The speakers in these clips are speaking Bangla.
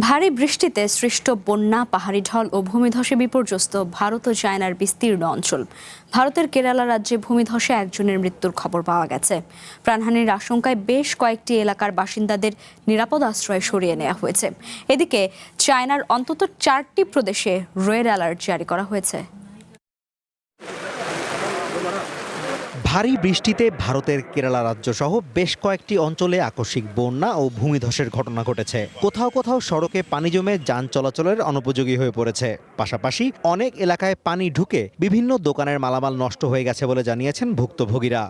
ভারী বৃষ্টিতে সৃষ্ট বন্যা, পাহাড়ি ঢল ও ভূমিধসে বিপর্যস্ত ভারত ও চায়নার বিস্তীর্ণ অঞ্চল। ভারতের কেরালা রাজ্যে ভূমিধসে একজনের মৃত্যুর খবর পাওয়া গেছে। প্রাণহানির আশঙ্কায় বেশ কয়েকটি এলাকার বাসিন্দাদের নিরাপদ আশ্রয়ে সরিয়ে নেওয়া হয়েছে। এদিকে চায়নার অন্তত 4টি প্রদেশে রেড অ্যালার্ট জারি করা হয়েছে। ভারী বৃষ্টিতে ভারতের কেরালা রাজ্য সহ বেশ কয়েকটি অঞ্চলে আকস্মিক বন্যা ও ভূমিধসের ঘটনা ঘটেছে। কোথাও কোথাও সড়কে পানি জমে যান চলাচলের অনুপযোগী হয়ে পড়েছে। পাশাপাশি অনেক এলাকায় পানি ঢুকে বিভিন্ন দোকানের মালামাল নষ্ট হয়ে গেছে বলে জানিয়েছেন ভুক্তভোগীরা।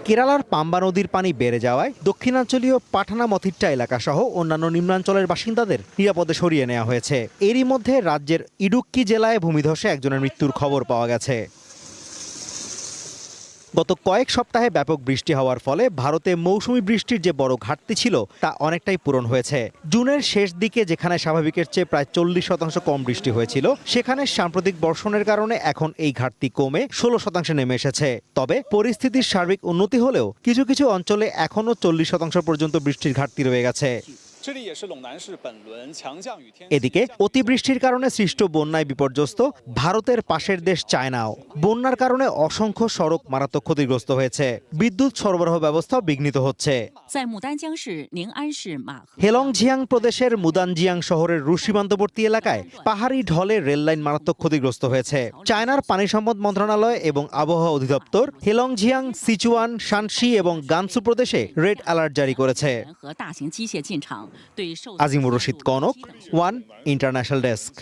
কেরালার পাম্বা নদীর পানি বেড়ে যাওয়ায় দক্ষিণাঞ্চলীয় পাঠানামথিট্টা এলাকা সহ অন্যান্য নিম্নাঞ্চলের বাসিন্দাদের নিরাপদে সরিয়ে নেওয়া হয়েছে। এরই মধ্যে রাজ্যের ইডুক্কি জেলায় ভূমিধসে একজনের মৃত্যুর খবর পাওয়া গেছে। গত কয়েক সপ্তাহে ব্যাপক বৃষ্টি হওয়ার ফলে ভারতে মৌসুমি বৃষ্টির যে বড় ঘাটতি ছিল তা অনেকটাই পূরণ হয়েছে। জুনের শেষ দিকে যেখানে স্বাভাবিকের চেয়ে প্রায় 40% কম বৃষ্টি হয়েছিল, সেখানে সাম্প্রতিক বর্ষণের কারণে এখন এই ঘাটতি কমে 16% নেমে এসেছে। তবে পরিস্থিতির সার্বিক উন্নতি হলেও কিছু কিছু অঞ্চলে এখনও 40% পর্যন্ত বৃষ্টির ঘাটতি রয়ে গেছে। এদিকে অতিবৃষ্টির কারণে সৃষ্ট বন্যায় বিপর্যস্ত ভারতের পাশের দেশ চায়নাও। বন্যার কারণে অসংখ্য সড়ক মারাত্মক ক্ষতিগ্রস্ত হয়েছে। বিদ্যুৎ সরবরাহ ব্যবস্থাও বিঘ্নিত হচ্ছে। হেলংজিয়াং প্রদেশের মুদানজিয়াং শহরের রুশ সীমান্তবর্তী এলাকায় পাহাড়ি ঢলে রেললাইন মারাত্মক ক্ষতিগ্রস্ত হয়েছে। চায়নার পানি সম্পদ মন্ত্রণালয় এবং আবহাওয়া অধিদপ্তর হেলংজিয়াং, সিচুয়ান, শানসি এবং গানসু প্রদেশে রেড অ্যালার্ট জারি করেছে। Azimur Rashid Kanak, one international desk.